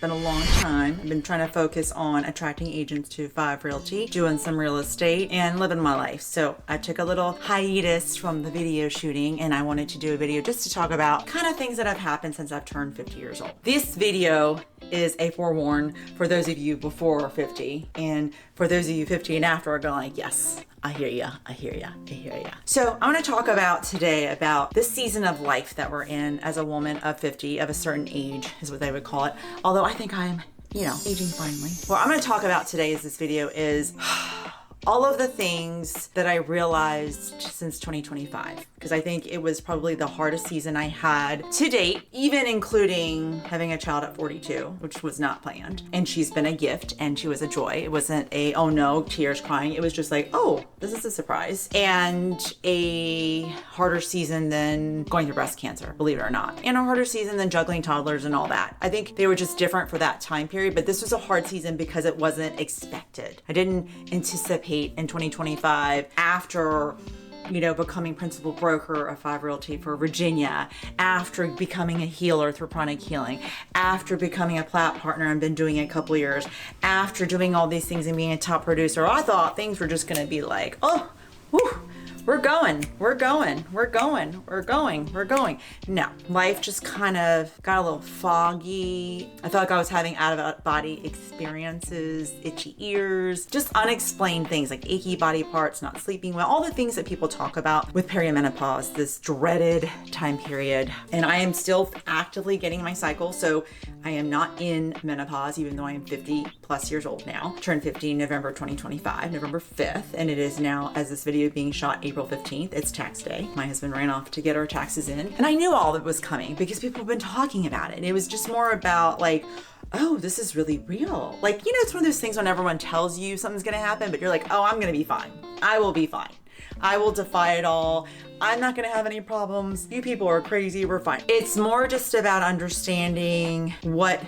been a long time. I've been trying to focus on attracting agents to 5 Realty, doing some real estate, and living my life. So I took a little hiatus from the video shooting, and I wanted to do a video just to talk about kind of things that have happened since I've turned 50 years old. This video is a forewarn for those of you before 50, and for those of you 50 and after are going like, yes, I hear ya, I hear ya, I hear ya. So I want to talk about today about this season of life that we're in as a woman of 50, of a certain age is what they would call it. Although I think I'm, aging finally. What I'm going to talk about today is this video is all of the things that I realized since 2025, because I think it was probably the hardest season I had to date, even including having a child at 42, which was not planned. And she's been a gift and she was a joy. It wasn't a, oh no, tears crying. It was just like, oh, this is a surprise. And a harder season than going through breast cancer, believe it or not. And a harder season than juggling toddlers and all that. I think they were just different for that time period, but this was a hard season because it wasn't expected. I didn't anticipate in 2025 after becoming principal broker of 5 Realty for Virginia, after becoming a healer through pranic healing, after becoming a plat partner and been doing it a couple years, after doing all these things and being a top producer, I thought things were just gonna be like, oh, whew, we're going. No, life just kind of got a little foggy. I felt like I was having out of body experiences, itchy ears, just unexplained things like achy body parts, not sleeping well, all the things that people talk about with perimenopause, this dreaded time period. And I am still actively getting my cycle. So I am not in menopause, even though I am 50 plus years old now. Turned 50 November 2025, November 5th. And it is now, as this video being shot, April 15th. It's tax day. My husband ran off to get our taxes in. And I knew all that was coming because people have been talking about it. It was just more about like, oh, this is really real. Like, it's one of those things when everyone tells you something's gonna happen, but you're like, oh, I'm gonna be fine. I will be fine. I will defy it all. I'm not gonna have any problems. You people are crazy, we're fine. It's more just about understanding what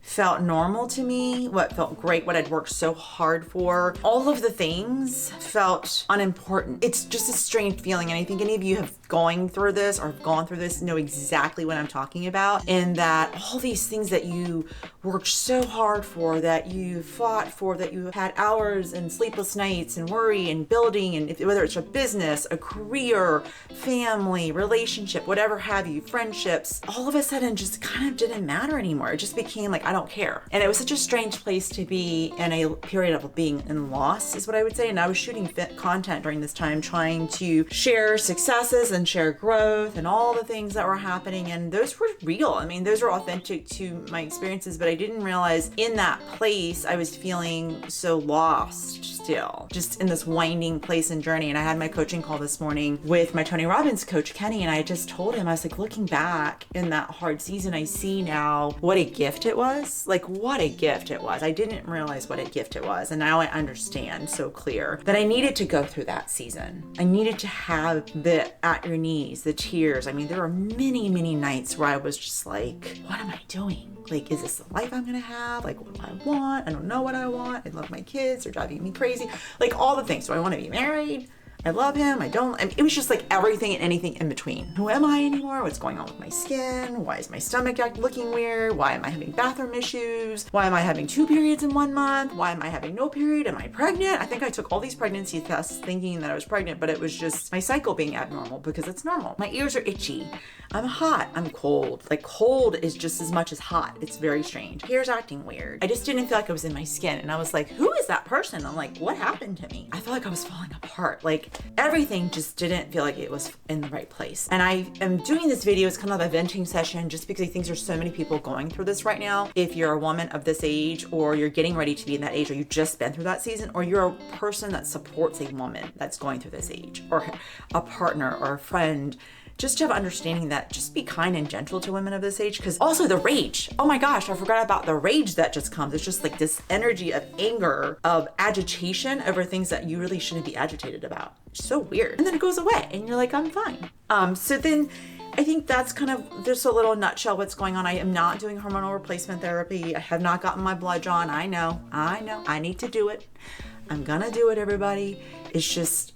felt normal to me, what felt great, what I'd worked so hard for. All of the things felt unimportant. It's just a strange feeling. And I think any of you have going through this or have gone through this know exactly what I'm talking about. And that all these things that you worked so hard for, that you fought for, that you had hours and sleepless nights and worry and building, and whether it's a business, a career, family, relationship, whatever have you, friendships, all of a sudden just kind of didn't matter anymore. It just became like, I don't care. And it was such a strange place to be in a period of being in loss, is what I would say. And I was shooting content during this time, trying to share successes and share growth and all the things that were happening. And those were real. I mean, those were authentic to my experiences, but I didn't realize in that place, I was feeling so lost still, just in this winding place and journey. And I had my coaching call this morning with my Tony Robbins coach, Kenny. And I just told him, I was like, looking back in that hard season, I see now what a gift it was. Like, what a gift it was. I didn't realize what a gift it was. And now I understand so clear that I needed to go through that season. I needed to have the at your knees, the tears. I mean, there were many, many nights where I was just like, what am I doing? Like, is this the life I'm gonna have? Like, what do I want? I don't know what I want. I love my kids. They're driving me crazy. Like, all the things. Do I want to be married? I love him. I don't. I mean, it was just like everything and anything in between. Who am I anymore? What's going on with my skin? Why is my stomach looking weird? Why am I having bathroom issues? Why am I having 2 periods in 1 month? Why am I having no period? Am I pregnant? I think I took all these pregnancy tests thinking that I was pregnant, but it was just my cycle being abnormal because it's normal. My ears are itchy. I'm hot. I'm cold. Like, cold is just as much as hot. It's very strange. Hair's acting weird. I just didn't feel like I was in my skin. And I was like, who is that person? I'm like, what happened to me? I felt like I was falling apart. Like, everything just didn't feel like it was in the right place. And I am doing this video as kind of a venting session just because I think there's so many people going through this right now. If you're a woman of this age, or you're getting ready to be in that age, or you've just been through that season, or you're a person that supports a woman that's going through this age, or a partner or a friend, just to have understanding that just be kind and gentle to women of this age. Because also the rage, oh my gosh, I forgot about the rage that just comes. It's just like this energy of anger, of agitation over things that you really shouldn't be agitated about. It's so weird. And then it goes away and you're like, I'm fine. So then I think that's kind of just a little nutshell what's going on. I am not doing hormonal replacement therapy. I have not gotten my blood drawn. I know, I need to do it. I'm gonna do it, everybody. It's just,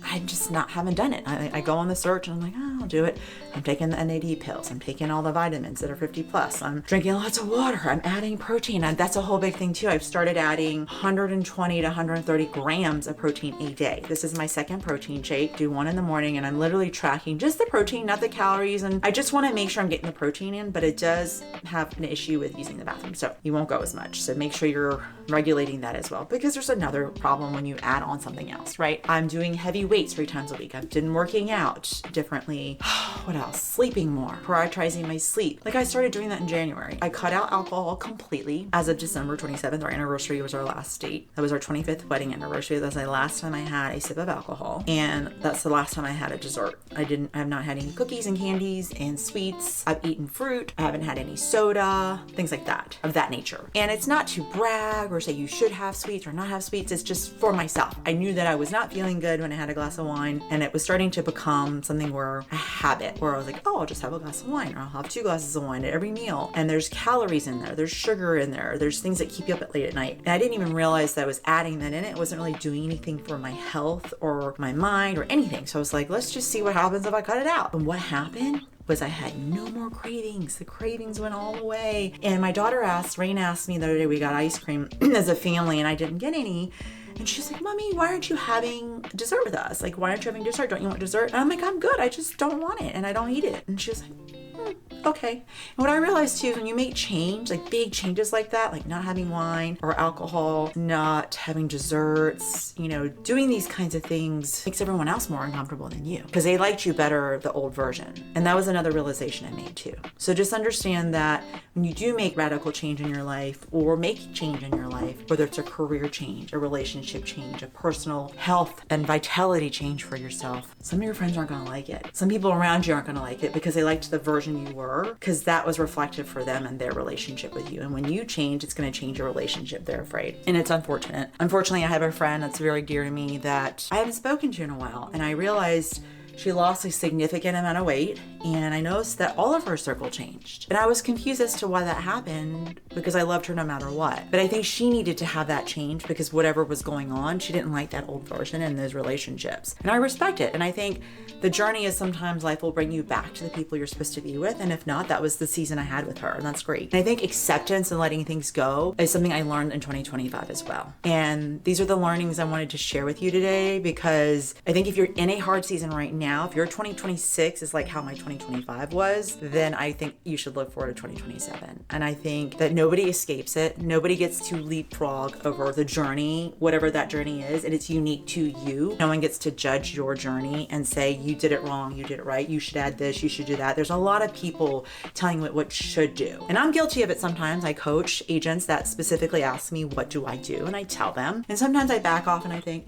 I I just haven't done it. I go on the search and I'm like, oh, I'll do it. I'm taking the NAD pills. I'm taking all the vitamins that are 50 plus. I'm drinking lots of water. I'm adding protein. And that's a whole big thing too. I've started adding 120 to 130 grams of protein a day. This is my second protein shake. Do one in the morning, and I'm literally tracking just the protein, not the calories. And I just want to make sure I'm getting the protein in, but it does have an issue with using the bathroom. So you won't go as much. So make sure you're regulating that as well, because there's another problem when you add on something else, right? I'm doing heavy weights 3 times a week. I've been working out differently. What else? Sleeping more, prioritizing my sleep. Like I started doing that in January. I cut out alcohol completely as of December 27th. Our anniversary was our last date. That was our 25th wedding anniversary. That was the last time I had a sip of alcohol. And that's the last time I had a dessert. I have not had any cookies and candies and sweets. I've eaten fruit. I haven't had any soda, things like that, of that nature. And it's not to brag or say you should have sweets or not have sweets. It's just for myself. I knew that I was not feeling good when I had a glass of wine, and it was starting to become something where a habit where I was like, oh, I'll just have a glass of wine, or I'll have 2 glasses of wine at every meal. And there's calories in there. There's sugar in there. There's things that keep you up at late at night. And I didn't even realize that I was adding that in. It wasn't really doing anything for my health or my mind or anything. So I was like, let's just see what happens if I cut it out. And what happened was I had no more cravings. The cravings went all away. And my daughter Rain asked me the other day, we got ice cream as a family and I didn't get any. And she's like, Mommy, why aren't you having dessert with us? Like, why aren't you having dessert? Don't you want dessert? And I'm like, I'm good. I just don't want it. And I don't eat it. And she was like, okay. And what I realized too is when you make change, like big changes like that, like not having wine or alcohol, not having desserts, doing these kinds of things makes everyone else more uncomfortable than you because they liked you better the old version. And that was another realization I made too. So just understand that when you do make radical change in your life or make change in your life, whether it's a career change, a relationship change, a personal health and vitality change for yourself, some of your friends aren't going to like it. Some people around you aren't going to like it because they liked the version you were, because that was reflective for them and their relationship with you. And when you change, it's going to change your relationship, they're afraid. And it's unfortunate. Unfortunately, I have a friend that's very dear to me that I haven't spoken to in a while. And I realized she lost a significant amount of weight, and I noticed that all of her circle changed. And I was confused as to why that happened because I loved her no matter what. But I think she needed to have that change because whatever was going on, she didn't like that old version in those relationships. And I respect it. And I think the journey is sometimes life will bring you back to the people you're supposed to be with. And if not, that was the season I had with her. And that's great. And I think acceptance and letting things go is something I learned in 2025 as well. And these are the learnings I wanted to share with you today because I think if you're in a hard season right now, if your 2026 is like how my 2025 was, then I think you should look forward to 2027. And I think that nobody escapes it. Nobody gets to leapfrog over the journey, whatever that journey is, and it's unique to you. No one gets to judge your journey and say, you did it wrong, you did it right, you should add this, you should do that. There's a lot of people telling you what you should do. And I'm guilty of it sometimes. I coach agents that specifically ask me, what do I do? And I tell them. And sometimes I back off and I think,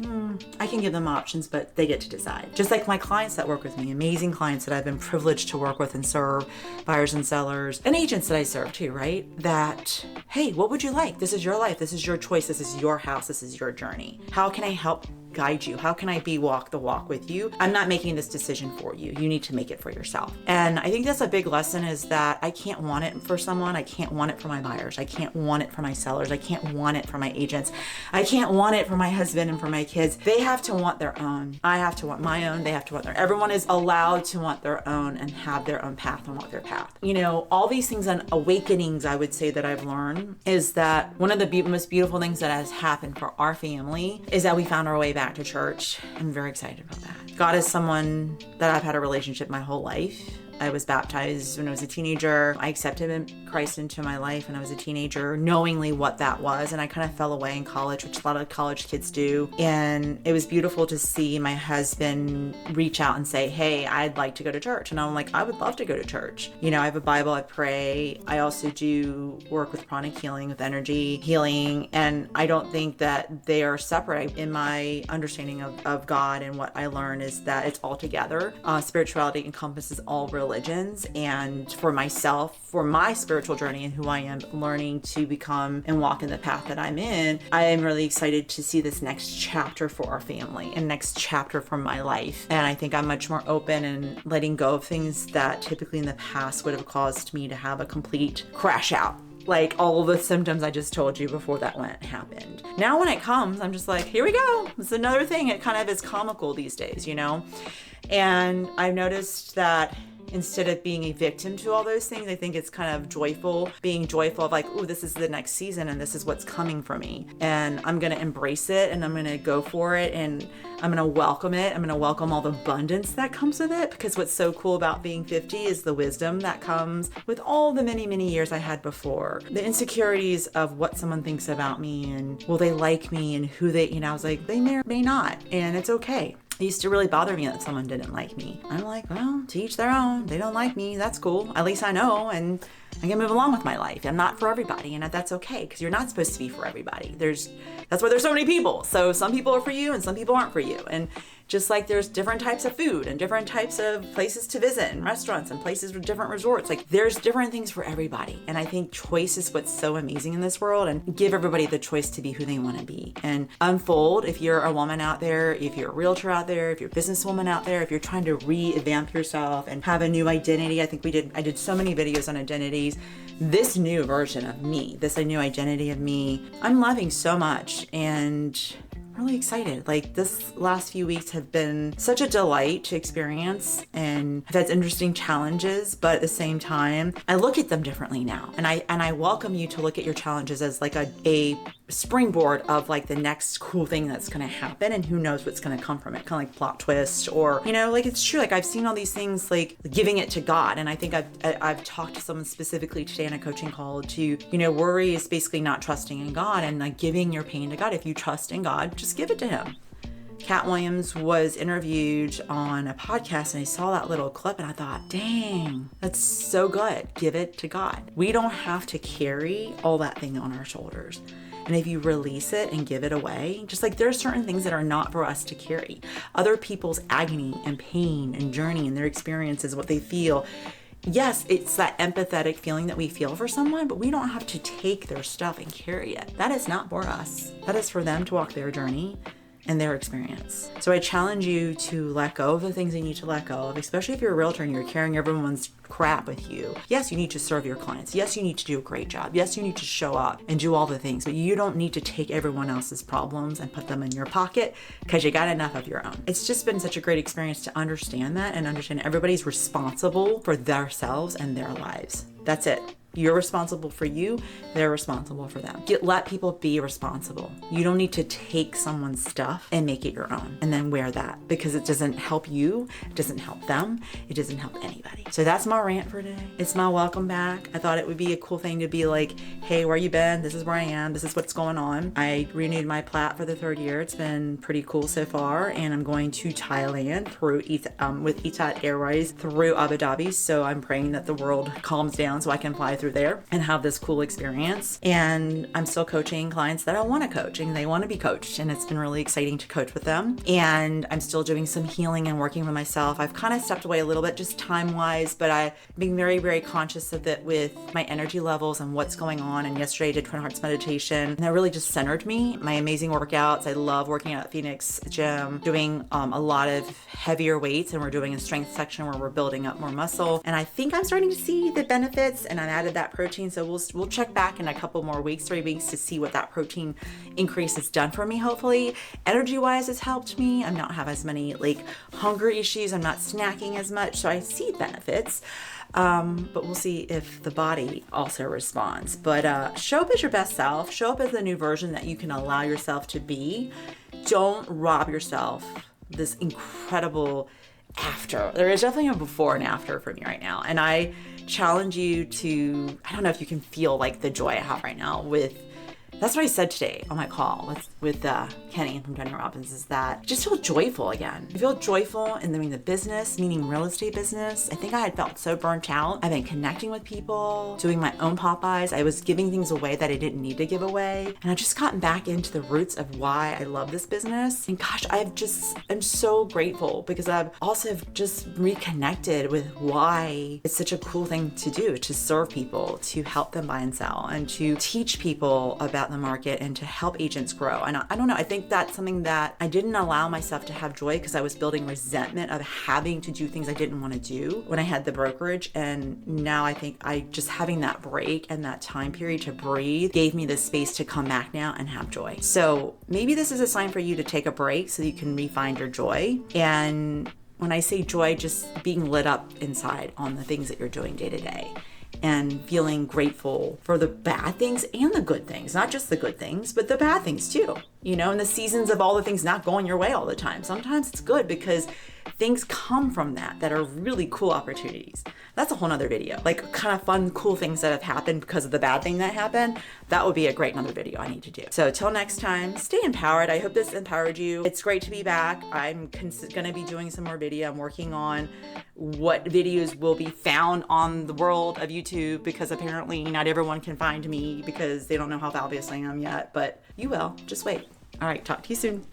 I can give them options, but they get to decide. Just like my clients that work with me, amazing clients that I've been privileged to work with and serve, buyers and sellers, and agents that I serve too, right? That, hey, what would you like? This is your life. This is your choice. This is your house. This is your journey. How can I help guide you? How can I be walk the walk with you? I'm not making this decision for you. You need to make it for yourself. And I think that's a big lesson is that I can't want it for someone. I can't want it for my buyers. I can't want it for my sellers. I can't want it for my agents. I can't want it for my husband and for my kids. They have to want their own. I have to want my own. They have to want their own. Everyone is allowed to want their own and have their own path and walk their path. All these things and awakenings I would say that I've learned is that one of the most beautiful things that has happened for our family is that we found our way back to church. I'm very excited about that. God is someone that I've had a relationship my whole life. I was baptized when I was a teenager. I accepted Christ into my life when I was a teenager, knowingly what that was. And I kind of fell away in college, which a lot of college kids do. And it was beautiful to see my husband reach out and say, hey, I'd like to go to church. And I'm like, I would love to go to church. I have a Bible, I pray. I also do work with chronic healing, with energy healing. And I don't think that they are separate. In my understanding of God and what I learn is that it's all together. Spirituality encompasses all religions, and for myself, for my spiritual journey and who I am learning to become and walk in the path that I'm in, I am really excited to see this next chapter for our family and next chapter for my life. And I think I'm much more open and letting go of things that typically in the past would have caused me to have a complete crash out. like all the symptoms I just told you before that happened. Now when it comes, I'm just like, here we go. It's another thing. It kind of is comical these days, you know? And I've noticed that instead of being a victim to all those things, I think it's kind of joyful, being joyful of like, oh, this is the next season and this is what's coming for me. And I'm going to embrace it and I'm going to go for it and I'm going to welcome it. I'm going to welcome all the abundance that comes with it, because what's so cool about being 50 is the wisdom that comes with all the many, many years I had before. The insecurities of what someone thinks about me and will they like me and who they, I was like, they may or may not, and it's okay. It used to really bother me that someone didn't like me. I'm like, well, to each their own. They don't like me. That's cool. At least I know, and I can move along with my life. I'm not for everybody, and that's okay, because you're not supposed to be for everybody. That's why there's so many people. So some people are for you, and some people aren't for you. And just like there's different types of food and different types of places to visit and restaurants and places with different resorts, like there's different things for everybody. And I think choice is what's so amazing in this world, and give everybody the choice to be who they want to be and unfold. If you're a woman out there, if you're a realtor out there, if you're a businesswoman out there, if you're trying to revamp yourself and have a new identity, I did so many videos on identities. This new version of me, this new identity of me, I'm loving so much and really excited. Like this last few weeks have been such a delight to experience, and I've had interesting challenges, but at the same time, I look at them differently now. And I welcome you to look at your challenges as like a springboard of like the next cool thing that's going to happen, and who knows what's going to come from it, kind of like plot twist, or like it's true. Like I've seen all these things, like giving it to God. And I think I've talked to someone specifically today in a coaching call to, worry is basically not trusting in God and like giving your pain to God. If you trust in God, just give it to him. Cat Williams was interviewed on a podcast, and I saw that little clip and I thought, dang, that's so good. Give it to God. We don't have to carry all that thing on our shoulders. And if you release it and give it away, just like there are certain things that are not for us to carry. Other people's agony and pain and journey and their experiences, what they feel. Yes, it's that empathetic feeling that we feel for someone, but we don't have to take their stuff and carry it. That is not for us. That is for them to walk their journey and their experience. So I challenge you to let go of the things you need to let go of, especially if you're a realtor and you're carrying everyone's crap with you. Yes, you need to serve your clients. Yes, you need to do a great job. Yes, you need to show up and do all the things, but you don't need to take everyone else's problems and put them in your pocket, because you got enough of your own. It's just been such a great experience to understand that and understand everybody's responsible for themselves and their lives. That's it. You're responsible for you. They're responsible for them. Let people be responsible. You don't need to take someone's stuff and make it your own and then wear that, because it doesn't help you. It doesn't help them. It doesn't help anybody. So that's my rant for today. It's my welcome back. I thought it would be a cool thing to be like, hey, where you been? This is where I am. This is what's going on. I renewed my plat for the 3rd year. It's been pretty cool so far. And I'm going to Thailand through with Etihad Airways through Abu Dhabi. So I'm praying that the world calms down so I can fly through there and have this cool experience. And I'm still coaching clients that I want to coach and they want to be coached, and it's been really exciting to coach with them. And I'm still doing some healing and working with myself. I've kind of stepped away a little bit just time wise, but I'm being very, very conscious of it with my energy levels and what's going on. And yesterday I did Twin Hearts meditation, and that really just centered me. My amazing workouts. I love working out at Phoenix Gym, doing a lot of heavier weights, and we're doing a strength section where we're building up more muscle. And I think I'm starting to see the benefits, and I've added that protein. So we'll check back in a couple more weeks, 3 weeks, to see what that protein increase has done for me. Hopefully, energy wise, it's helped me. I'm not have as many like hunger issues. I'm not snacking as much, so I see benefits. But we'll see if the body also responds. But show up as your best self. Show up as the new version that you can allow yourself to be. Don't rob yourself this incredible after. There is definitely a before and after for me right now. And I challenge you to, I don't know if you can feel like the joy I have right now with, that's what I said today on my call with Kenny from Tony Robbins, is that just feel joyful again. I feel joyful in doing the business, meaning real estate business. I think I had felt so burnt out. I've been connecting with people, doing my own Popeyes. I was giving things away that I didn't need to give away. And I've just gotten back into the roots of why I love this business. And gosh, I'm so grateful, because I've also just reconnected with why it's such a cool thing to do, to serve people, to help them buy and sell, and to teach people about out in the market and to help agents grow. And I don't know, I think that's something that I didn't allow myself to have joy because I was building resentment of having to do things I didn't want to do when I had the brokerage. And now I think I just having that break and that time period to breathe gave me the space to come back now and have joy. So maybe this is a sign for you to take a break so you can re-find your joy. And when I say joy, just being lit up inside on the things that you're doing day to day and feeling grateful for the bad things and the good things, not just the good things, but the bad things too, you know, in the seasons of all the things not going your way all the time. Sometimes it's good because things come from that are really cool opportunities. That's a whole nother video, like kind of fun, cool things that have happened because of the bad thing that happened. That would be a great another video I need to do. So till next time, stay empowered. I hope this empowered you. It's great to be back. I'm gonna be doing some more video. I'm working on what videos will be found on the world of YouTube because apparently not everyone can find me because they don't know how obvious I am yet, but you will. Just wait. All right, talk to you soon.